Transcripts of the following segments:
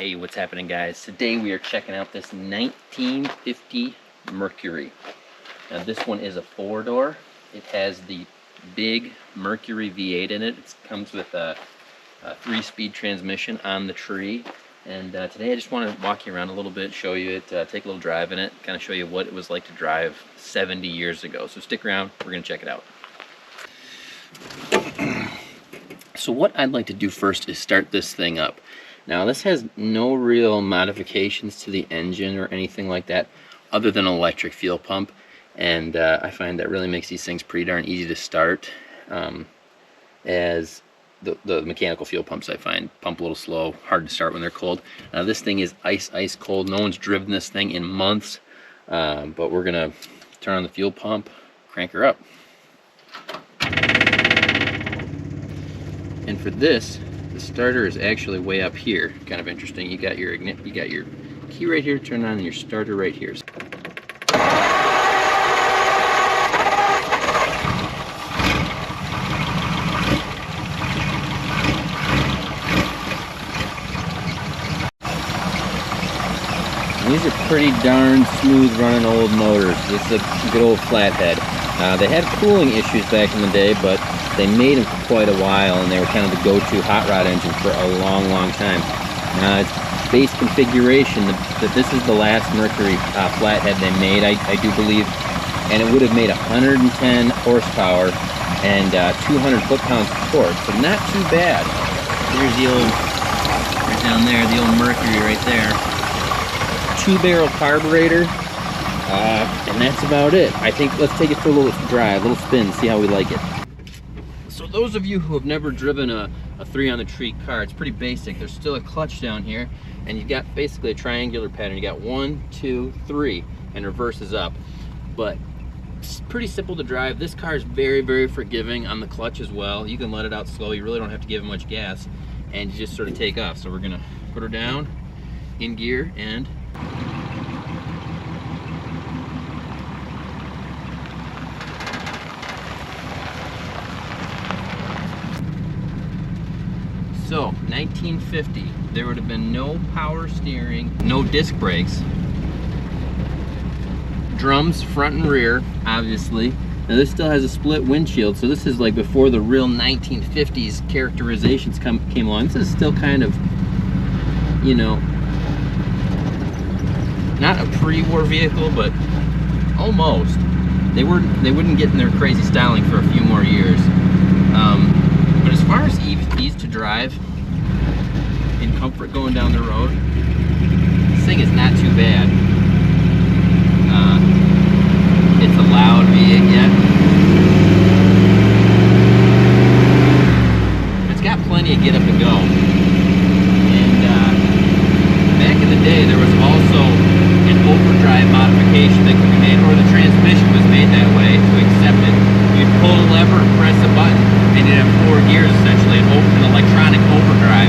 Hey, what's happening, guys? Today we are checking out this 1950 Mercury. Now this one is a 4-door. It has the big Mercury V8 in it. It comes with a 3-speed transmission on the tree. And today I just want to walk you around a little bit, show you it, take a little drive in it, kind of show you what it was like to drive 70 years ago. So stick around, we're going to check it out. So what I'd like to do first is start this thing up. Now this has no real modifications to the engine or anything like that other than an electric fuel pump, and I find that really makes these things pretty darn easy to start, as the mechanical fuel pumps I find pump a little slow, hard to start when they're cold. Now this thing is ice cold. No one's driven this thing in months, but we're gonna turn on the fuel pump, crank her up. And for this, the starter is actually way up here. Kind of interesting. You got your key right here to turn on, and your starter right here. These are pretty darn smooth running old motors. This is a good old flathead. They had cooling issues back in the day, but they made them for quite a while, and they were kind of the go-to hot rod engine for a long time. It's base configuration, that this is the last Mercury flathead they made, I do believe, and it would have made 110 horsepower and 200 foot-pounds of torque, so not too bad. There's the old, right down there, the old Mercury right there. 2-barrel carburetor, and that's about it. I think let's take it for a little drive, a little spin, see how we like it. So those of you who have never driven a 3-on-the-tree car, it's pretty basic. There's still a clutch down here, and you've got basically a triangular pattern. You got 1, 2, 3, and reverse is up. But it's pretty simple to drive. This car is very forgiving on the clutch as well. You can let it out slow. You really don't have to give it much gas, and you just sort of take off. So we're gonna put her down in gear and so, 1950, there would have been no power steering, no disc brakes, drums front and rear, obviously. Now this still has a split windshield, so this is like before the real 1950s characterizations came along. This is still kind of, you know, not a pre-war vehicle, but almost. They wouldn't get in their crazy styling for a few more years. But as far as ease to drive in comfort going down the road, this thing is not too bad. It's a loud V8 yet. It's got plenty of get up and go. And back in the day, there was also an overdrive modification that could be made, or the transmission was made that way to accept it. You'd pull a lever and press a button, and you'd have 4 gears essentially, an electronic overdrive.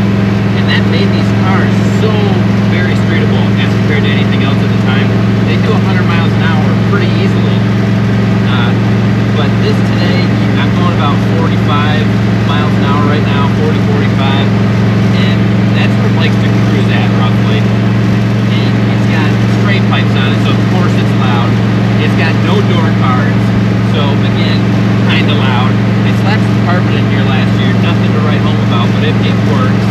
And that made these cars so very streetable as compared to anything else at the time. They do 100 miles an hour pretty easily. But this today, I'm going about 45 miles an hour right now, 40, 45, and that's where it likes to cruise at roughly. And it's got straight pipes on it, so of course it's loud. It's got no door cards, so again, kind of loud. I slapped some carpet in here last year, nothing to write home about, but it works.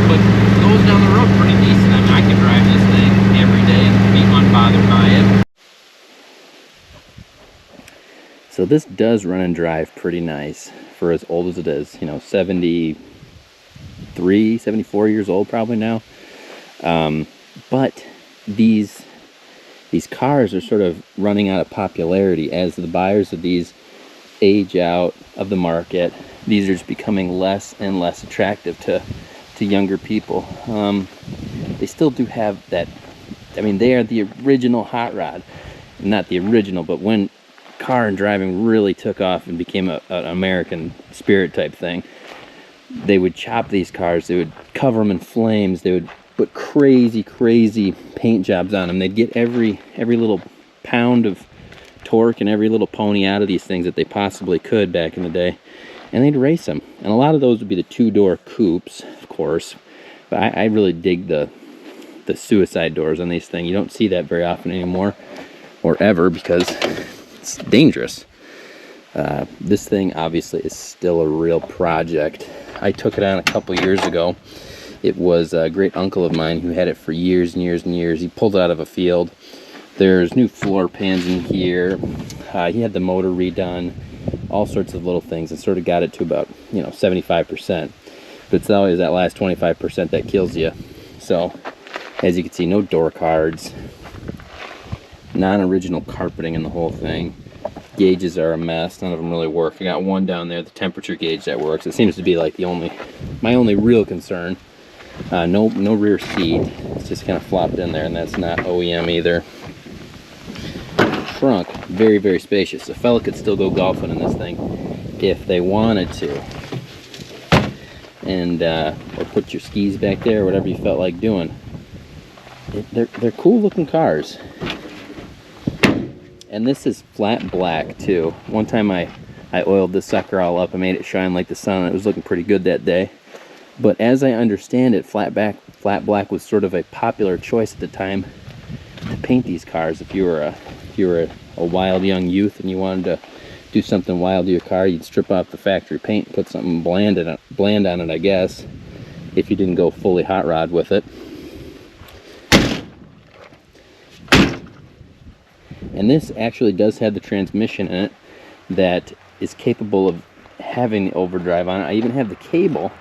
But goes down the road pretty decent. I mean, I can drive this thing every day and be unbothered by it. So this does run and drive pretty nice for as old as it is. You know, 73, 74 years old probably now. But these cars are sort of running out of popularity as the buyers of these age out of the market. These are just becoming less and less attractive to younger people. They still do have that. I mean, they are the original hot rod. Not the original, but when car and driving really took off and became an American spirit type thing, they would chop these cars, they would cover them in flames, they would put crazy paint jobs on them. They'd get every little pound of torque and every little pony out of these things that they possibly could back in the day, and they'd race them. And a lot of those would be the 2-door coupes, of course, But I really dig the suicide doors on these things. You don't see that very often anymore, or ever, because it's dangerous. This thing obviously is still a real project. I took it on a couple years ago. It was a great uncle of mine who had it for years and years and years. He pulled it out of a field. There's new floor pans in here. He had the motor redone, all sorts of little things, and sort of got it to about, 75%. But it's always that last 25% that kills you. So, as you can see, no door cards, non-original carpeting in the whole thing. Gauges are a mess. None of them really work. I got one down there, the temperature gauge, that works. It seems to be like my only real concern. No rear seat. It's just kind of flopped in there, and that's not OEM either. Trunk, very, very spacious. A fella could still go golfing in this thing if they wanted to. And or put your skis back there, whatever you felt like doing. They're cool looking cars. And this is flat black too. One time I oiled this sucker all up. I made it shine like the sun, and it was looking pretty good that day. But as I understand it, flat black was sort of a popular choice at the time to paint these cars. If you were a wild young youth and you wanted to do something wild to your car, you'd strip off the factory paint and put something bland on it, I guess, if you didn't go fully hot rod with it. And this actually does have the transmission in it that is capable of having the overdrive on it. I even have the cable.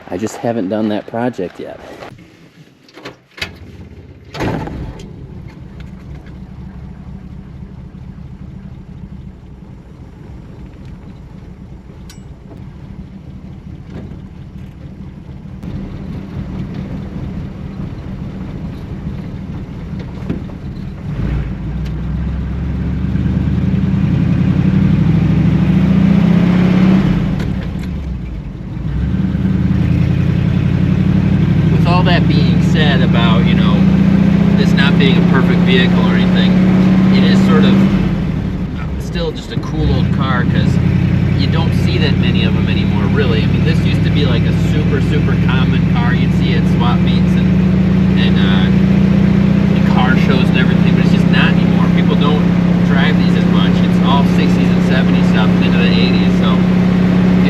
I just haven't done that project yet. That being said about, this not being a perfect vehicle or anything, it is sort of still just a cool old car, because you don't see that many of them anymore, really. I mean, this used to be like a super, super common car. You'd see it at swap meets and car shows and everything, but it's just not anymore. People don't drive these as much. It's all 60s and 70s stuff and into the 80s, so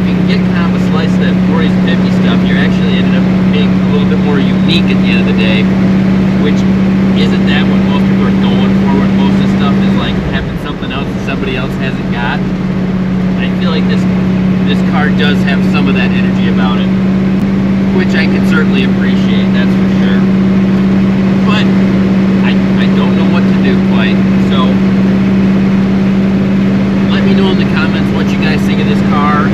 if you can get kind of a slice of that 40s and 50s stuff, you're actually ended up being a little bit more unique at the end of the day, which isn't that what most people are going for. What most of this stuff is like having something else that somebody else hasn't got. I feel like this car does have some of that energy about it, which I can certainly appreciate, that's for sure. But I don't know what to do quite, so let me know in the comments what you guys think of this car.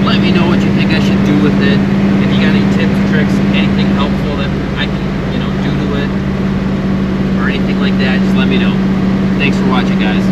Let me know what you think I should do with it. If you got any tips, tricks, anything helpful that I can, do to it, or anything like that, just let me know. Thanks for watching, guys.